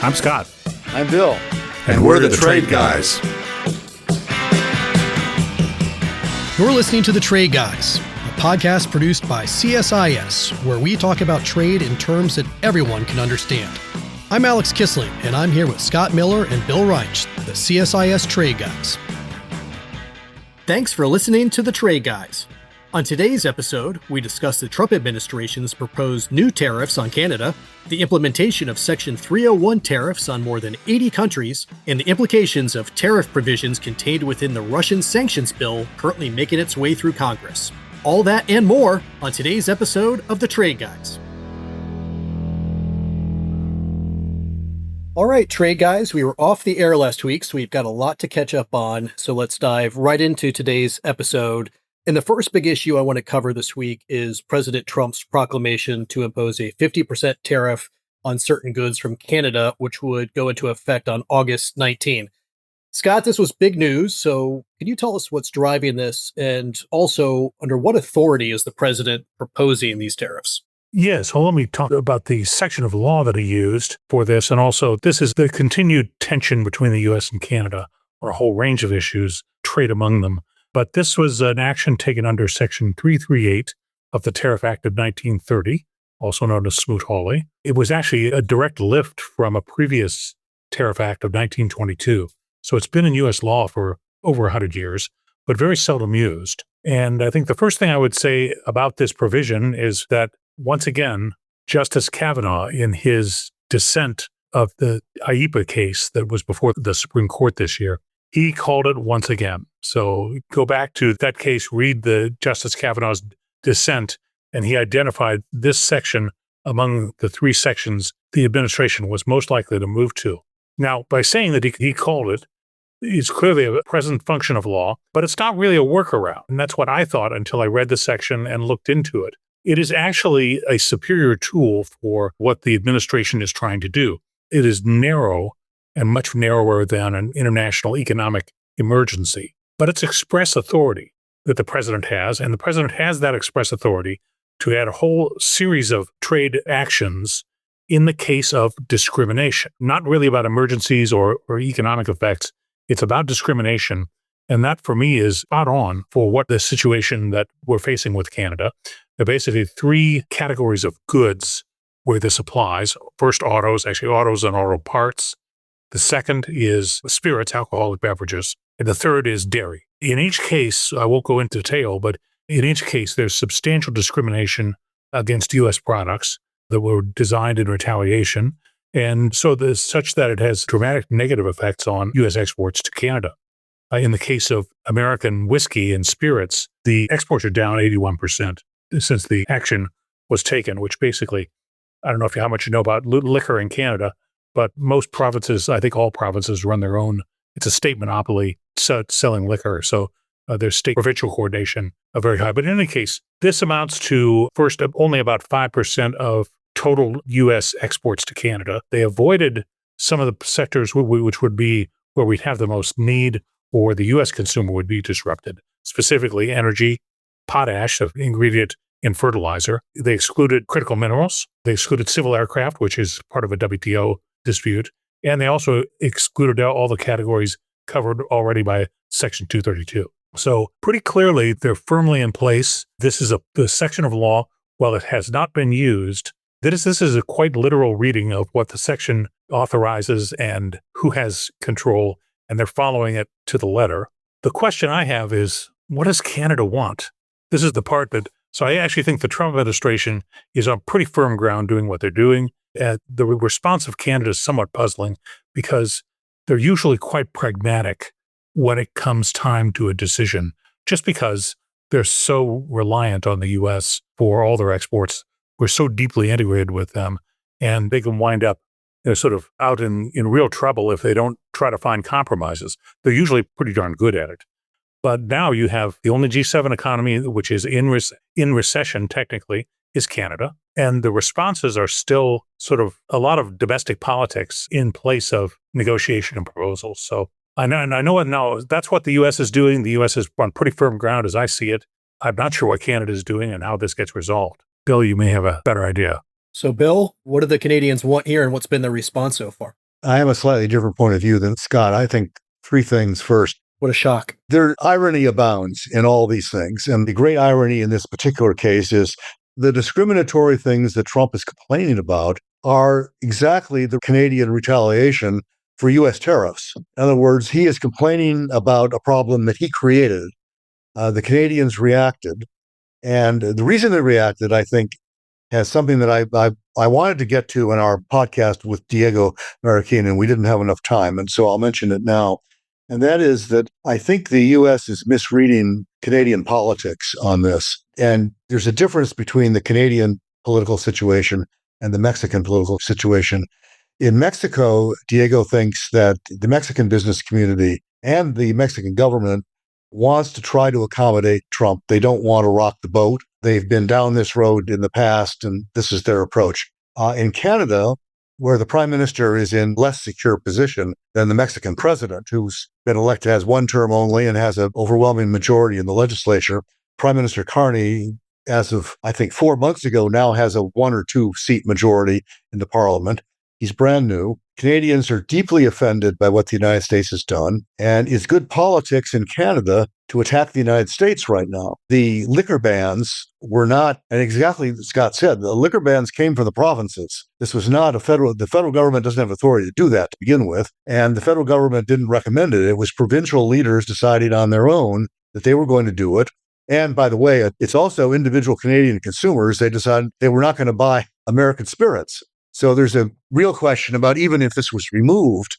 I'm Scott. I'm Bill. And we're the Trade Guys. You're listening to The Trade Guys, a podcast produced by CSIS, where we talk about trade in terms that everyone can understand. I'm Alex Kissling, and I'm here with Scott Miller and Bill Reich, the CSIS Trade Guys. Thanks for listening to The Trade Guys. On today's episode, we discuss the Trump administration's proposed new tariffs on Canada, the implementation of Section 301 tariffs on more than 80 countries, and the implications of tariff provisions contained within the Russian Sanctions Bill currently making its way through Congress. All that and more on today's episode of The Trade Guys. All right, Trade Guys, we were off the air last week, so we've got a lot to catch up on. So let's dive right into today's episode. And the first big issue I want to cover this week is President Trump's proclamation to impose a 50% tariff on certain goods from Canada, which would go into effect on August 19. Scott, this was big news. So can you tell us what's driving this? And also, under what authority is the president proposing these tariffs? Yes, well, let me talk about the section of law that he used for this. And also, this is the continued tension between the U.S. and Canada, or a whole range of issues, trade among them. But this was an action taken under Section 338 of the Tariff Act of 1930, also known as Smoot-Hawley. It was actually a direct lift from a previous Tariff Act of 1922. So it's been in U.S. law for over 100 years, but very seldom used. And I think the first thing I would say about this provision is that, once again, Justice Kavanaugh, in his dissent of the IEEPA case that was before the Supreme Court this year, he called it once again. So go back to that case, read the Justice Kavanaugh's dissent, and he identified this section among the three sections the administration was most likely to move to. Now, by saying that he called it, it's clearly a present function of law, but it's not really a workaround. And that's what I thought until I read the section and looked into it. It is actually a superior tool for what the administration is trying to do. It is narrow and much narrower than an international economic emergency. But it's express authority that the president has, and the president has that express authority to add a whole series of trade actions in the case of discrimination. Not really about emergencies or economic effects. It's about discrimination. And that, for me, is spot on for what the situation that we're facing with Canada. There are basically three categories of goods where this applies. First, autos and auto parts. The second is spirits, alcoholic beverages. And the third is dairy. In each case, I won't go into detail, but in each case, there's substantial discrimination against U.S. products that were designed in retaliation. And so there's such that it has dramatic negative effects on U.S. exports to Canada. In the case of American whiskey and spirits, the exports are down 81% since the action was taken, which basically, I don't know how much you know about liquor in Canada, but most provinces, I think all provinces, run their own. It's a state monopoly selling liquor. So there's state provincial coordination very high. But in any case, this amounts to, first, only about 5% of total U.S. exports to Canada. They avoided some of the sectors which would be where we'd have the most need or the U.S. consumer would be disrupted, specifically energy, potash, an ingredient in fertilizer. They excluded critical minerals. They excluded civil aircraft, which is part of a WTO dispute. And they also excluded all the categories covered already by Section 232. So pretty clearly, they're firmly in place. This is the section of law, while it has not been used, this is a quite literal reading of what the section authorizes and who has control, and they're following it to the letter. The question I have is, what does Canada want? This is the part so I actually think the Trump administration is on pretty firm ground doing what they're doing. The response of Canada is somewhat puzzling because they're usually quite pragmatic when it comes time to a decision, just because they're so reliant on the U.S. for all their exports. We're so deeply integrated with them, and they can wind up sort of out in real trouble if they don't try to find compromises. They're usually pretty darn good at it. But now you have the only G7 economy which is in recession, technically, is Canada. And the responses are still sort of a lot of domestic politics in place of negotiation and proposals. So I know now that's what the U.S. is doing. The U.S. is on pretty firm ground as I see it. I'm not sure what Canada is doing and how this gets resolved. Bill, you may have a better idea. So, Bill, what do the Canadians want here and what's been the response so far? I have a slightly different point of view than Scott. I think three things. First, What a shock. irony abounds in all these things. And the great irony in this particular case is the discriminatory things that Trump is complaining about are exactly the Canadian retaliation for U.S. tariffs. In other words, he is complaining about a problem that he created. The Canadians reacted. And the reason they reacted, I think, has something that I wanted to get to in our podcast with Diego Marroquin, and we didn't have enough time. And so I'll mention it now. And that is that I think the U.S. is misreading Canadian politics on this. And there's a difference between the Canadian political situation and the Mexican political situation. In Mexico, Diego thinks that the Mexican business community and the Mexican government wants to try to accommodate Trump. They don't want to rock the boat. They've been down this road in the past, and this is their approach. In Canada, where the prime minister is in less secure position than the Mexican president, who's been elected, has one term only and has an overwhelming majority in the legislature, Prime Minister Carney, as of, I think, 4 months ago, now has a 1 or 2 seat majority in the parliament. He's brand new. Canadians are deeply offended by what the United States has done, and it's good politics in Canada to attack the United States right now. The liquor bans were not, and exactly as Scott said, the liquor bans came from the provinces. This was not the federal government doesn't have authority to do that to begin with, and the federal government didn't recommend it. It was provincial leaders deciding on their own that they were going to do it. And by the way, it's also individual Canadian consumers. They decided they were not going to buy American spirits. So there's a real question about, even if this was removed,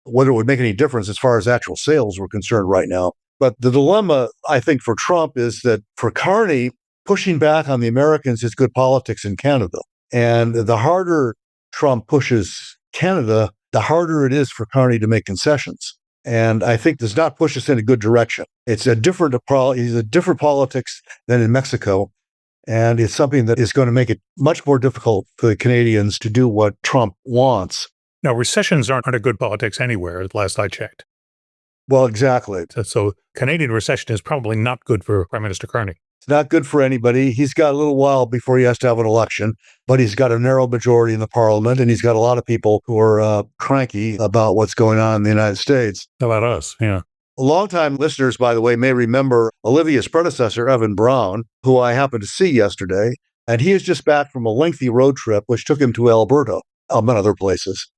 whether it would make any difference as far as actual sales were concerned right now. But the dilemma, I think, for Trump is that for Carney, pushing back on the Americans is good politics in Canada. And the harder Trump pushes Canada, the harder it is for Carney to make concessions. And I think does not push us in a good direction. It's a different politics than in Mexico. And it's something that is going to make it much more difficult for the Canadians to do what Trump wants. Now, recessions aren't a good politics anywhere, last I checked. Well, exactly. So Canadian recession is probably not good for Prime Minister Carney. It's not good for anybody. He's got a little while before he has to have an election, but he's got a narrow majority in the parliament, and he's got a lot of people who are cranky about what's going on in the United States. About us, yeah. Longtime listeners, by the way, may remember Olivia's predecessor, Evan Brown, who I happened to see yesterday, and he is just back from a lengthy road trip, which took him to Alberta, among other places.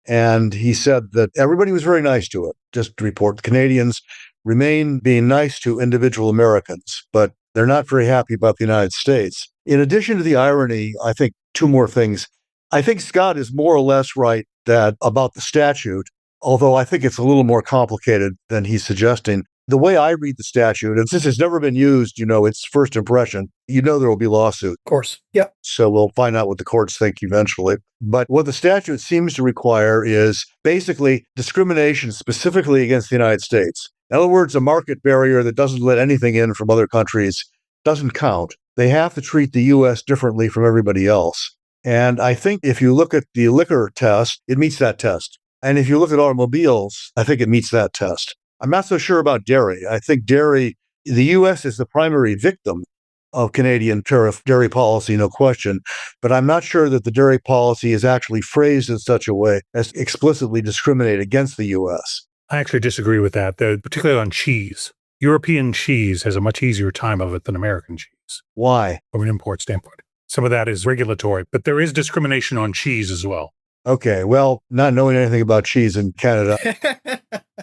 And he said that everybody was very nice to it. Just to report, the Canadians remain being nice to individual Americans, but they're not very happy about the United States. In addition to the irony, I think 2 more things. I think Scott is more or less right about the statute, although I think it's a little more complicated than he's suggesting. The way I read the statute, and since it's never been used, it's first impression, there will be lawsuit. Of course. Yeah. So we'll find out what the courts think eventually. But what the statute seems to require is basically discrimination specifically against the United States. In other words, a market barrier that doesn't let anything in from other countries doesn't count. They have to treat the U.S. differently from everybody else. And I think if you look at the liquor test, it meets that test. And if you look at automobiles, I think it meets that test. I'm not so sure about dairy. I think the U.S. is the primary victim of Canadian dairy policy, no question. But I'm not sure that the dairy policy is actually phrased in such a way as to explicitly discriminate against the U.S. I actually disagree with that, particularly on cheese. European cheese has a much easier time of it than American cheese. Why? From an import standpoint. Some of that is regulatory, but there is discrimination on cheese as well. Okay, well, not knowing anything about cheese in Canada,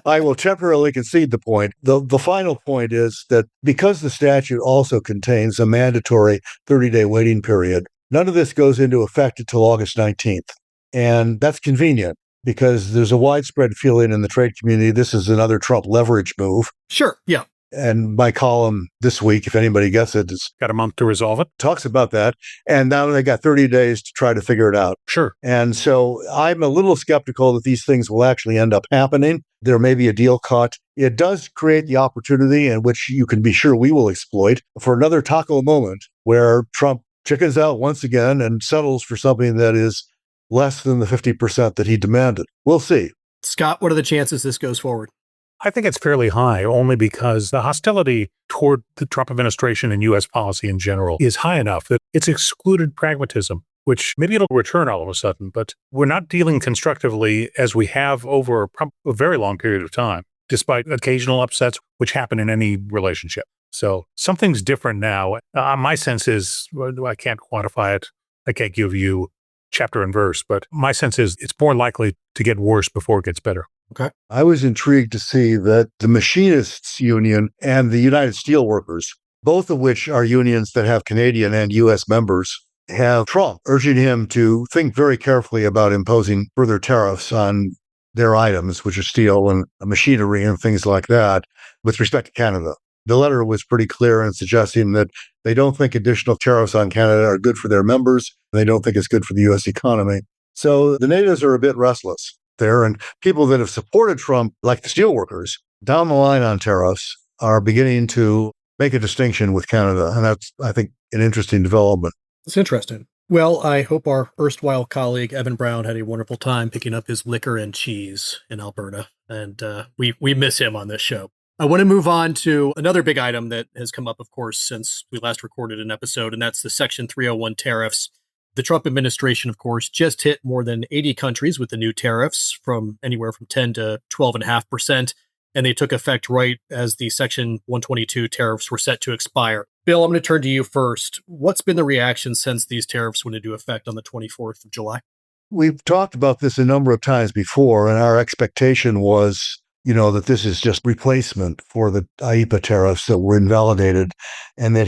I will temporarily concede the point. The final point is that because the statute also contains a mandatory 30-day waiting period, none of this goes into effect until August 19th. And that's convenient because there's a widespread feeling in the trade community this is another Trump leverage move. Sure, yeah. And my column this week, if anybody gets it, got a month to resolve it. Talks about that. And now they got 30 days to try to figure it out. Sure. And so I'm a little skeptical that these things will actually end up happening. There may be a deal cut. It does create the opportunity, in which you can be sure we will exploit, for another taco moment where Trump chickens out once again and settles for something that is less than the 50% that he demanded. We'll see. Scott, what are the chances this goes forward? I think it's fairly high, only because the hostility toward the Trump administration and U.S. policy in general is high enough that it's excluded pragmatism. which maybe it'll return all of a sudden, but we're not dealing constructively as we have over a very long period of time, despite occasional upsets, which happen in any relationship. So something's different now. My sense is, I can't quantify it. I can't give you chapter and verse, but my sense is it's more likely to get worse before it gets better. Okay. I was intrigued to see that the Machinists Union and the United Steelworkers, both of which are unions that have Canadian and U.S. members, have Trump urging him to think very carefully about imposing further tariffs on their items, which are steel and machinery and things like that, with respect to Canada. The letter was pretty clear in suggesting that they don't think additional tariffs on Canada are good for their members. They don't think it's good for the U.S. economy. So the natives are a bit restless there, and people that have supported Trump, like the steelworkers, down the line on tariffs, are beginning to make a distinction with Canada. And that's, I think, an interesting development. It's interesting. Well, I hope our erstwhile colleague, Evan Brown, had a wonderful time picking up his liquor and cheese in Alberta. And we miss him on this show. I want to move on to another big item that has come up, of course, since we last recorded an episode, and that's the Section 301 tariffs. The Trump administration, of course, just hit more than 80 countries with the new tariffs from anywhere from 10 to 12.5%, and they took effect right as the Section 122 tariffs were set to expire. Bill, I'm going to turn to you first. What's been the reaction since these tariffs went into effect on the 24th of July? We've talked about this a number of times before, and our expectation was that this is just replacement for the IEEPA tariffs that were invalidated, and that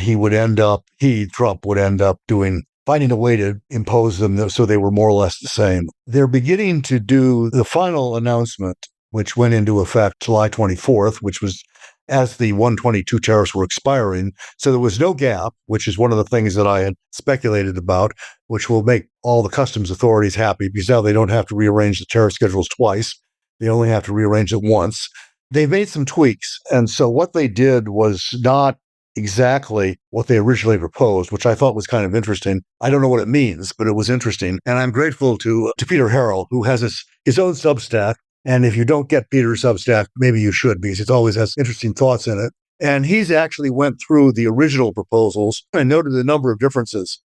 Trump would end up finding a way to impose them so they were more or less the same. They're beginning to do the final announcement, which went into effect July 24th, which was as the 122 tariffs were expiring. So there was no gap, which is one of the things that I had speculated about, which will make all the customs authorities happy because now they don't have to rearrange the tariff schedules twice. They only have to rearrange it once. They made some tweaks. And so what they did was not exactly what they originally proposed, which I thought was kind of interesting. I don't know what it means, but it was interesting. And I'm grateful to Peter Harrell, who has his own Substack. And if you don't get Peter's Substack, maybe you should, because it always has interesting thoughts in it. And he's actually went through the original proposals and noted a number of differences.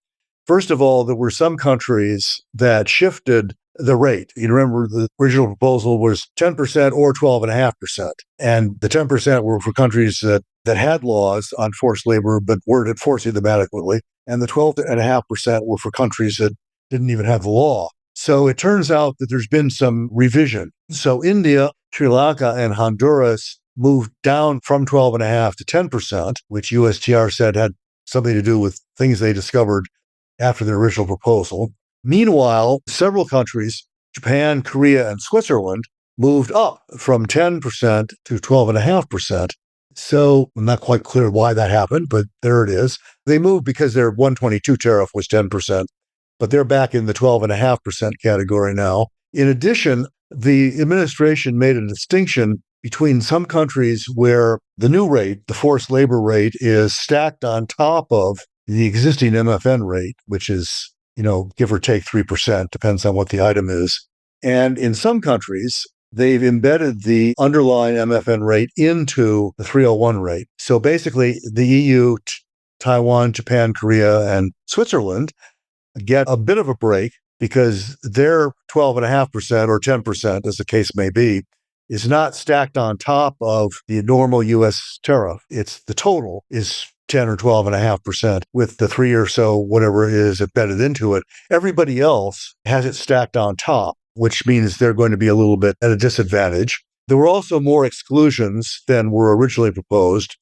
First of all, there were some countries that shifted the rate. You remember the original proposal was 10% or 12.5%. And the 10% were for countries that had laws on forced labor but weren't enforcing them adequately. And the 12.5% were for countries that didn't even have the law. So it turns out that there's been some revision. So India, Sri Lanka, and Honduras moved down from 12.5% to 10%, which USTR said had something to do with things they discovered after their original proposal. Meanwhile, several countries, Japan, Korea, and Switzerland, moved up from 10% to 12.5%. So I'm not quite clear why that happened, but there it is. They moved because their 122 tariff was 10%, but they're back in the 12.5% category now. In addition, the administration made a distinction between some countries where the new rate, the forced labor rate, is stacked on top of the existing MFN rate, which is, give or take 3%, depends on what the item is. And in some countries, they've embedded the underlying MFN rate into the 301 rate. So basically, the EU, Taiwan, Japan, Korea, and Switzerland get a bit of a break because their 12.5% or 10%, as the case may be, is not stacked on top of the normal U.S. tariff. It's the total is 10 or 12.5% with the 3 or so, whatever it is embedded into it. Everybody else has it stacked on top, which means they're going to be a little bit at a disadvantage. There were also more exclusions than were originally proposed,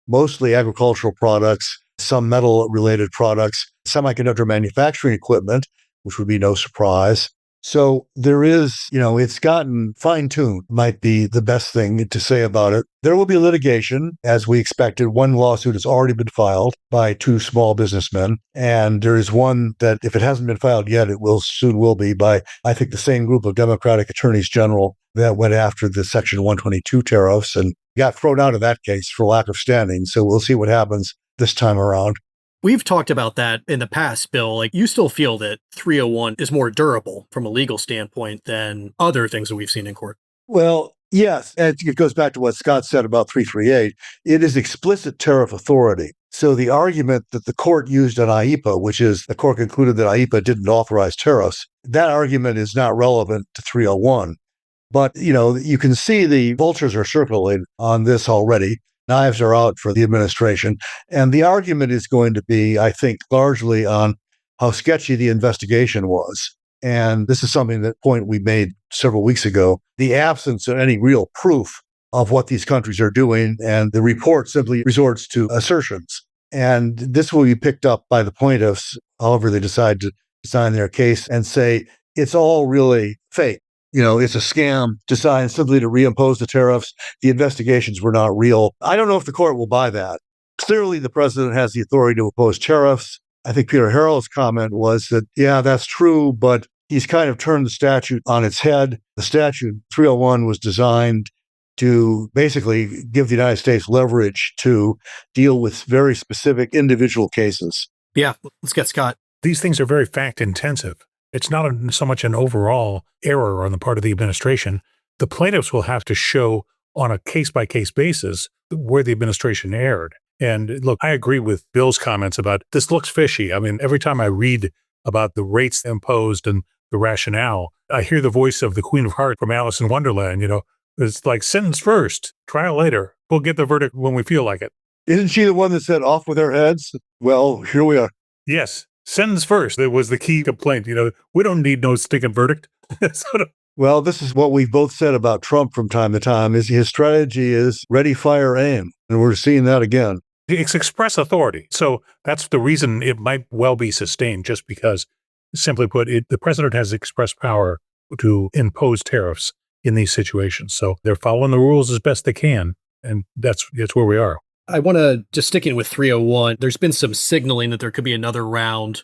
mostly agricultural products, some metal-related products, semiconductor manufacturing equipment, which would be no surprise. So there is, it's gotten fine-tuned, might be the best thing to say about it. There will be litigation, as we expected. One lawsuit has already been filed by 2 small businessmen. And there is one that, if it hasn't been filed yet, it soon will be by, I think, the same group of Democratic attorneys general that went after the Section 122 tariffs and got thrown out of that case for lack of standing. So we'll see what happens this time around. We've talked about that in the past, Bill. You still feel that 301 is more durable from a legal standpoint than other things that we've seen in court. Well, yes. And it goes back to what Scott said about 338. It is explicit tariff authority. So the argument that the court used on IEEPA, which is the court concluded that IEEPA didn't authorize tariffs, that argument is not relevant to 301. But, you can see the vultures are circling on this already. Knives are out for the administration. And the argument is going to be, I think, largely on how sketchy the investigation was. And this is point we made several weeks ago. The absence of any real proof of what these countries are doing, and the report simply resorts to assertions. And this will be picked up by the plaintiffs, however they decide to design their case, and say it's all really fake. It's a scam designed simply to reimpose the tariffs. The investigations were not real. I don't know if the court will buy that. Clearly, the president has the authority to impose tariffs. I think Peter Harrell's comment was that, yeah, that's true, but he's kind of turned the statute on its head. The statute 301 was designed to basically give the United States leverage to deal with very specific individual cases. Yeah, let's get Scott. These things are very fact intensive. It's not so much an overall error on the part of the administration. The plaintiffs will have to show on a case-by-case basis where the administration erred. And look, I agree with Bill's comments about this looks fishy. I mean, every time I read about the rates imposed and the rationale, I hear the voice of the Queen of Hearts from Alice in Wonderland. It's like sentence first, trial later. We'll get the verdict when we feel like it. Isn't she the one that said off with their heads? Well, here we are. Yes. Sentence first. That was the key complaint. We don't need no stinking verdict. Well, this is what we've both said about Trump from time to time, is his strategy is ready, fire, aim. And we're seeing that again. It's express authority. So that's the reason it might well be sustained, just because, simply put, the president has express power to impose tariffs in these situations. So they're following the rules as best they can. And that's where we are. I want to just sticking with 301. There's been some signaling that there could be another round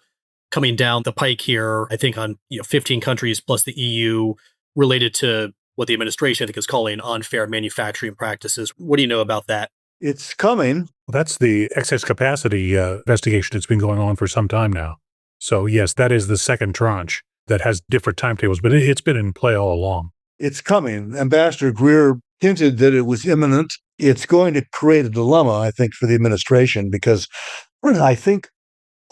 coming down the pike here, I think on 15 countries plus the EU, related to what the administration, I think, is calling unfair manufacturing practices. What do you know about that? It's coming. Well, that's the excess capacity investigation that's been going on for some time now. So yes, that is the second tranche that has different timetables, but it's been in play all along. It's coming. Ambassador Greer hinted that it was imminent. It's going to create a dilemma, I think, for the administration, because I think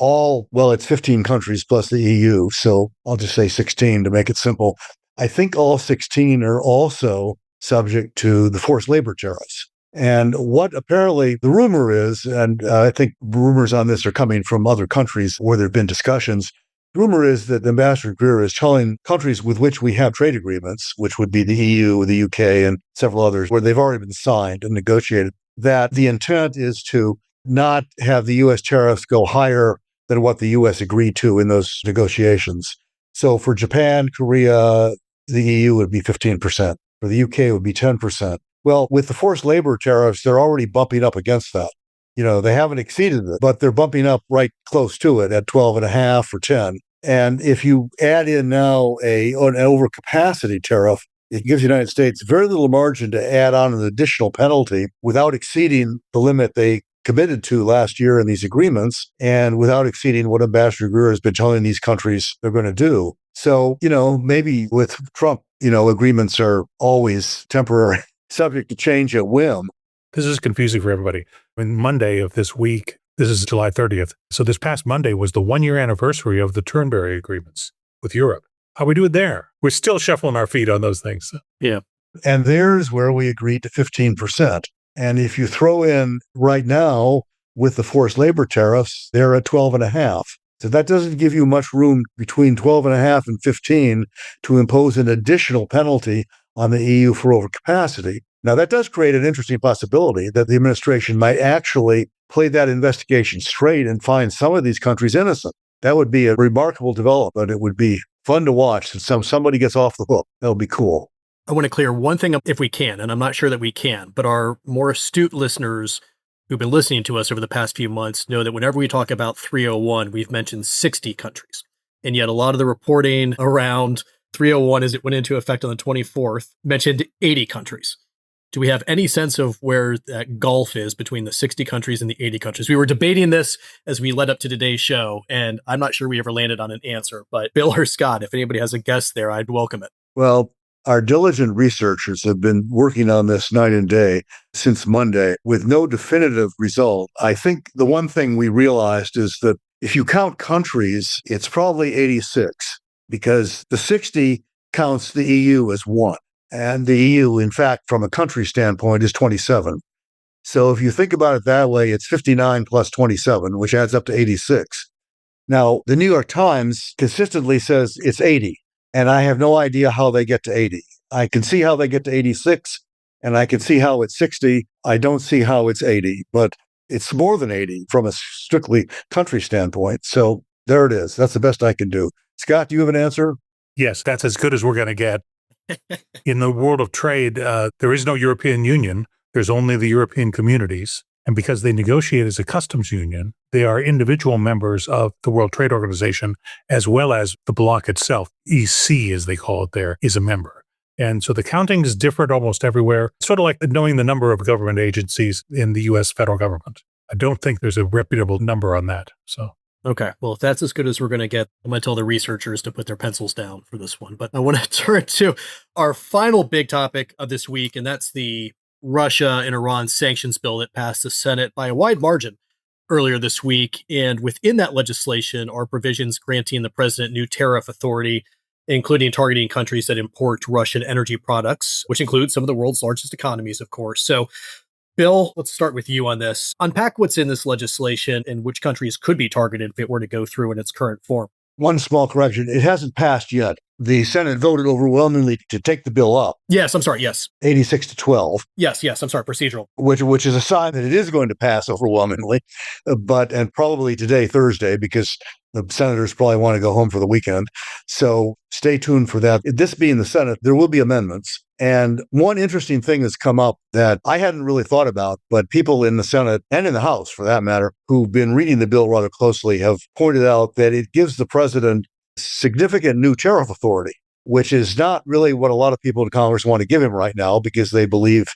it's 15 countries plus the EU, so I'll just say 16 to make it simple. I think all 16 are also subject to the forced labor tariffs. And what apparently the rumor is, and I think rumors on this are coming from other countries where there have been discussions, the rumor is that Ambassador Greer is telling countries with which we have trade agreements, which would be the EU, the UK, and several others, where they've already been signed and negotiated, that the intent is to not have the U.S. tariffs go higher than what the U.S. agreed to in those negotiations. So for Japan, Korea, the EU would be 15%. For the UK, it would be 10%. Well, with the forced labor tariffs, they're already bumping up against that. They haven't exceeded it, but they're bumping up right close to it at 12.5 or 10. And if you add in now an overcapacity tariff, it gives the United States very little margin to add on an additional penalty without exceeding the limit they committed to last year in these agreements, and without exceeding what Ambassador Greer has been telling these countries they're going to do. So, maybe with Trump, agreements are always temporary, subject to change at whim. This is confusing for everybody. Monday of this week, this is July 30th. So this past Monday was the 1-year anniversary of the Turnberry agreements with Europe. How we do it there? We're still shuffling our feet on those things. Yeah. And there's where we agreed to 15%. And if you throw in right now with the forced labor tariffs, they're at 12.5. So that doesn't give you much room between 12.5 and 15 to impose an additional penalty on the EU for overcapacity. Now, that does create an interesting possibility that the administration might actually play that investigation straight and find some of these countries innocent. That would be a remarkable development. It would be fun to watch. And somebody gets off the hook. That would be cool. I want to clear one thing up if we can, and I'm not sure that we can, but our more astute listeners who've been listening to us over the past few months know that whenever we talk about 301, we've mentioned 60 countries. And yet a lot of the reporting around 301 as it went into effect on the 24th mentioned 80 countries. Do we have any sense of where that gulf is between the 60 countries and the 80 countries? We were debating this as we led up to today's show, and I'm not sure we ever landed on an answer. But Bill or Scott, if anybody has a guess there, I'd welcome it. Well, Our diligent researchers have been working on this night and day since Monday with no definitive result. I think the one thing we realized is that if you count countries, it's probably 86, because the 60 counts the EU as one. And the EU, in fact, from a country standpoint, is 27. So if you think about it that way, it's 59 plus 27, which adds up to 86. Now, the New York Times consistently says it's 80, and I have no idea how they get to 80. I can see how they get to 86, and I can see how it's 60. I don't see how it's 80, but it's more than 80 from a strictly country standpoint. So there it is. That's the best I can do. Scott, do you have an answer? Yes, that's as good as we're going to get. In the world of trade, there is no European Union. There's only the European communities. And because they negotiate as a customs union, they are individual members of the World Trade Organization, as well as the bloc itself. EC, as they call it there, is a member. And so the counting is different almost everywhere. It's sort of like knowing the number of government agencies in the U.S. federal government. I don't think there's a reputable number on that. So. Okay, well, if that's as good as we're going to get, I'm going to tell the researchers to put their pencils down for this one. But I want to turn to our final big topic of this week, and that's the Russia and Iran sanctions bill that passed the Senate by a wide margin earlier this week. And within that legislation are provisions granting the president new tariff authority, including targeting countries that import Russian energy products, which includes some of the world's largest economies, of course. So, Bill, let's start with you on this. Unpack what's in this legislation and which countries could be targeted if it were to go through in its current form. One small correction. It hasn't passed yet. The Senate voted overwhelmingly to take the bill up. Yes, I'm sorry, yes. 86 to 12. Yes, I'm sorry, procedural. Which is a sign that it is going to pass overwhelmingly, and probably today, Thursday, because the senators probably want to go home for the weekend. So stay tuned for that. This being the Senate, there will be amendments. And one interesting thing has come up that I hadn't really thought about, but people in the Senate and in the House, for that matter, who've been reading the bill rather closely have pointed out that it gives the president significant new tariff authority, which is not really what a lot of people in Congress want to give him right now because they believe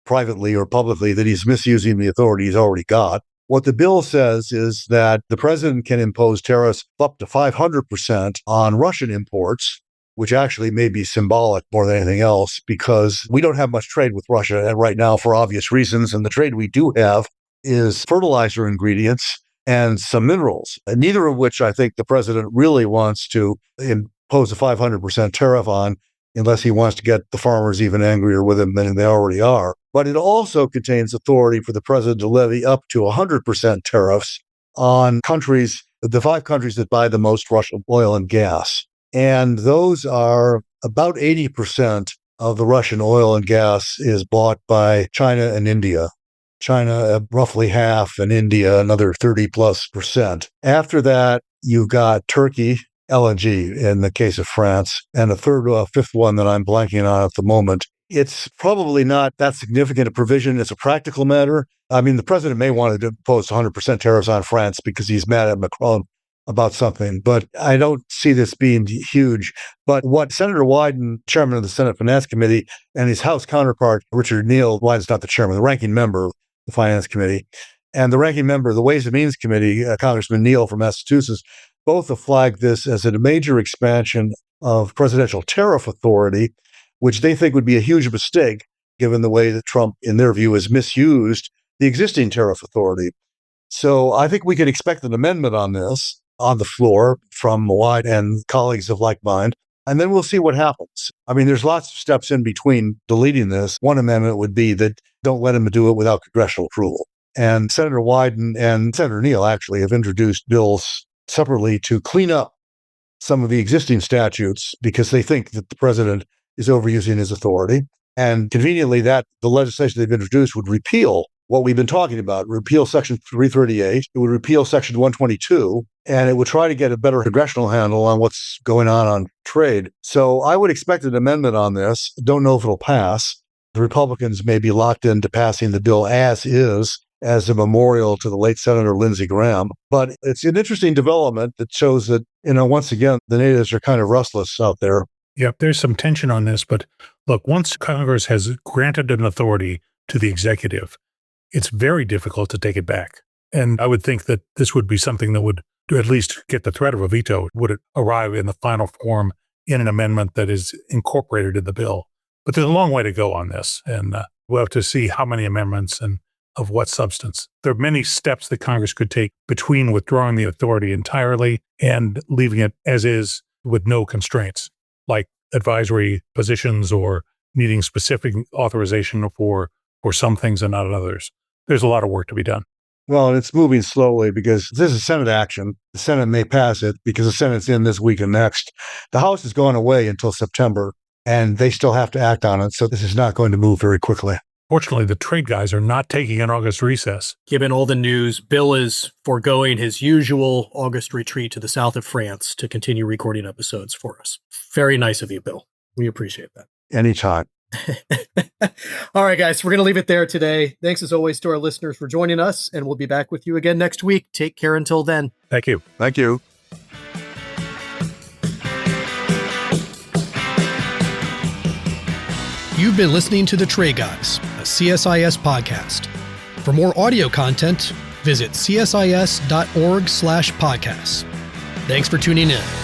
privately or publicly that he's misusing the authority he's already got. What the bill says is that the president can impose tariffs up to 500% on Russian imports, which actually may be symbolic more than anything else, because we don't have much trade with Russia right now for obvious reasons. And the trade we do have is fertilizer ingredients and some minerals, and neither of which I think the president really wants to impose a 500% tariff on, unless he wants to get the farmers even angrier with him than they already are. But it also contains authority for the president to levy up to 100% tariffs on countries, the 5 countries that buy the most Russian oil and gas. And those are about 80% of the Russian oil and gas is bought by China and India. China, roughly half, and India, another 30+%. After that, you've got Turkey, LNG in the case of France, and a fifth one that I'm blanking on at the moment. It's probably not that significant a provision. It's a practical matter. I mean, the president may want to impose 100% tariffs on France because he's mad at Macron about something, but I don't see this being huge. But what Senator Wyden, chairman of the Senate Finance Committee, and his House counterpart, Richard Neal, Wyden's not the chairman, the ranking member of the Finance Committee, and the ranking member of the Ways and Means Committee, Congressman Neal from Massachusetts, both have flagged this as a major expansion of presidential tariff authority, which they think would be a huge mistake, given the way that Trump, in their view, has misused the existing tariff authority. So I think we can expect an amendment on this on the floor from Wyden and colleagues of like mind, and then we'll see what happens. I mean, there's lots of steps in between deleting this. One amendment would be that don't let him do it without congressional approval. And Senator Wyden and Senator Neal actually have introduced bills separately to clean up some of the existing statutes because they think that the president is overusing his authority. And conveniently, that the legislation they've introduced would repeal what we've been talking about, repeal Section 338, it would repeal Section 122, and it would try to get a better congressional handle on what's going on trade. So I would expect an amendment on this. Don't know if it'll pass. The Republicans may be locked into passing the bill as is, as a memorial to the late Senator Lindsey Graham. But it's an interesting development that shows that, once again, the natives are kind of restless out there. Yep, there's some tension on this. But look, once Congress has granted an authority to the executive, it's very difficult to take it back. And I would think that this would be something that would at least get the threat of a veto. Would it arrive in the final form in an amendment that is incorporated in the bill. But there's a long way to go on this, and we'll have to see how many amendments and of what substance. There are many steps that Congress could take between withdrawing the authority entirely and leaving it as is with no constraints, like advisory positions or needing specific authorization for some things and not others. There's a lot of work to be done. Well, and it's moving slowly because this is Senate action. The Senate may pass it because the Senate's in this week and next. The House has gone away until September, and they still have to act on it. So this is not going to move very quickly. Fortunately, the trade guys are not taking an August recess. Given all the news, Bill is foregoing his usual August retreat to the south of France to continue recording episodes for us. Very nice of you, Bill. We appreciate that. Anytime. All right, guys, we're going to leave it there today. Thanks as always to our listeners for joining us, and we'll be back with you again next week. Take care until then. Thank you. Thank you. You've been listening to The Trade Guys, a CSIS podcast. For more audio content, visit csis.org/podcasts. Thanks for tuning in.